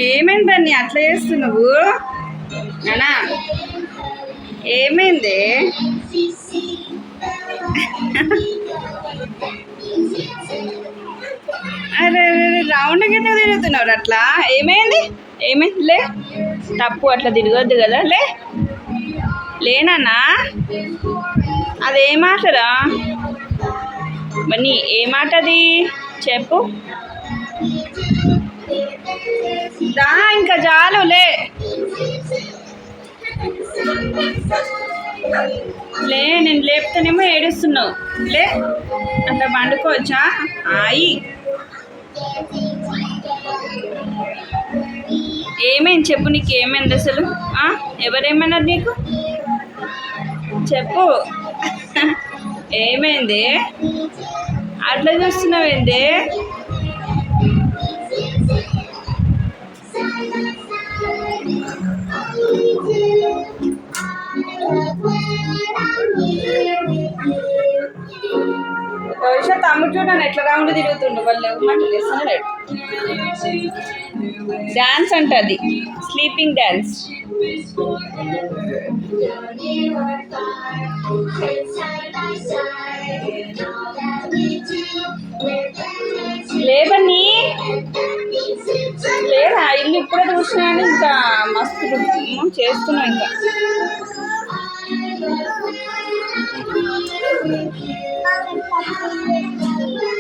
ఏమైంది బన్నీ అట్లా చేస్తున్నావు నానా? ఏమైంది? అరే రౌండ్ గిట్ట తిరుగుతున్నావు అట్లా. ఏమైంది? ఏమైంది? లే, తప్పు, అట్లా తిరగొద్దు కదా. లేనన్నా అదే మాటరా బన్నీ? ఏ మాట అది చెప్పు. దా ఇంకా చాలు. లే నేను లేపుతానేమో ఏడుస్తున్నావు. అట్లా పండుకోవచ్చా? ఆయి, ఏమైంది చెప్పు. నీకు ఏమైంది అసలు? ఎవరేమన్నారు నీకు? చెప్పు. ఏమైంది? అట్లా చూస్తున్నావేంది? భవిష్యత్ తమ్ముడు చూడండి ఎట్లా రౌండ్ తిరుగుతుండు. వాళ్ళు ఏమంటారు డాన్స్ అంటది, స్లీపింగ్ డాన్స్. లేవని లేదా ఇల్లు ఇప్పుడే చూసినా అని ఇంకా మస్తు చేస్తున్నావు. ఇంకా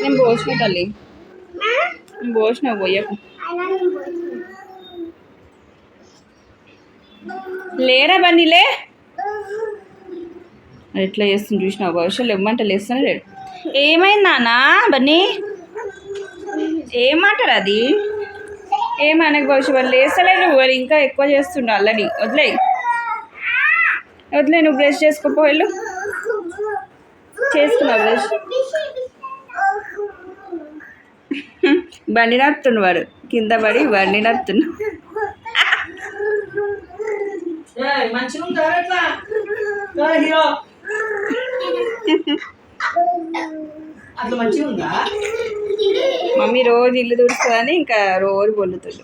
నేను పోసిన తల్లి, నేను పోసిన, పోయకు. లేరా బన్నీలే? ఎట్లా చేస్తుంది చూసినావు? భవిష్యత్తు ఇవ్వమంటే లేస్తానే లేడు. ఏమైంది నాన్న? బన్నీ ఏమంటారు అది? ఏమనకు భవిష్యత్తు. వాళ్ళు లేస్తలేరు, వాళ్ళు ఇంకా ఎక్కువ చేస్తుండ ఆల్రెడీ. వదిలే, నువ్వు బ్రష్ చేసుకోపోయాళ్ళు. చేసుకున్నావు బ్రష్? బండి నడుతుండు వాడు, కింద పడి బండి నడుతుండు. మమ్మీ రోజు ఇల్లు తుడుస్తుందని ఇంకా రోజు పొల్లుతుండు.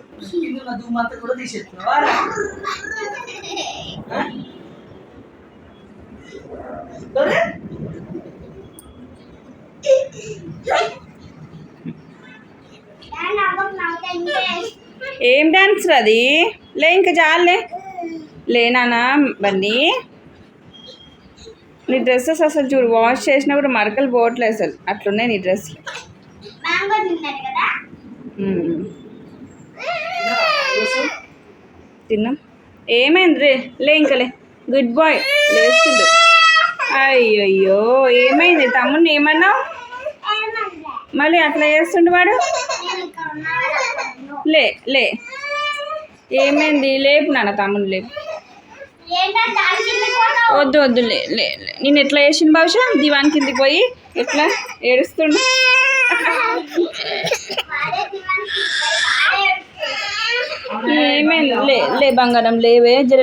ఏం డాన్స్ అది? ఇంకా చాలే. లేనా బన్నీ? నీ డ్రెస్సెస్ అసలు చూడు, వాష్ చేసినా కూడా మరకలు పోవట్లేదు అసలు, అట్లున్నాయి నీ డ్రెస్సులు. తిన్నాం. ఏమైంది? ఇంకా గుడ్ బాయ్ లేస్తుండు. అయ్యయ్యో, ఏమైంది? తమ్ముడిని ఏమన్నావు? మళ్ళీ అట్లా చేస్తుండు వాడు. లే ఏమైంది? లేపు నాన్న, తమ్ముడు లేపు. వద్దు నేను ఎట్లా చేసిన భవిష్య దివాన్ కిందికి పోయి ఎట్లా ఏడుస్తుండు. ఏమైంది? లే బంగారం లేవే, జర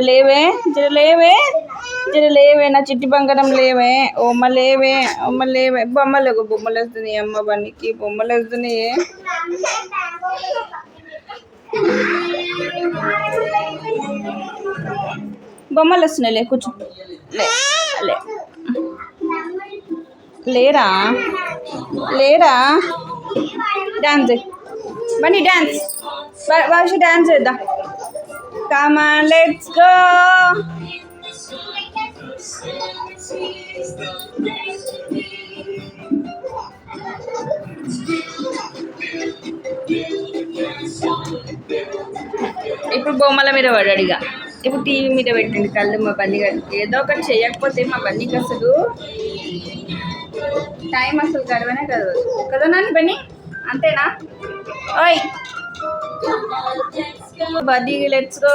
లేవే, నా చిట్టి బంగారం లేవే. ఓమ్మ లేవే. బొమ్మలు వస్తున్నాయి అమ్మ బండికి, బొమ్మలు వస్తున్నాయి. బొమ్మలు వస్తున్నాయి. కూర్చో. లేరా డాన్స్ బన్నీ, డాన్స్ భవిష్య డాన్స్ చేద్దాం. Come on let's go. ఇప్పుడు బొమ్మల మీద పడాడిగా. ఇప్పుడు టీవీ మీద పెట్టండి కళ్ళు మా బన్నీ గారు. ఏదో ఒకటి చేయకపోతే మా బన్నీకి అసలు టైం అసలు గడవనే గడవదు కదా నాన్న బన్నీ? అంతేనా? ఓయ్ బన్నీ, లెట్స్ గో.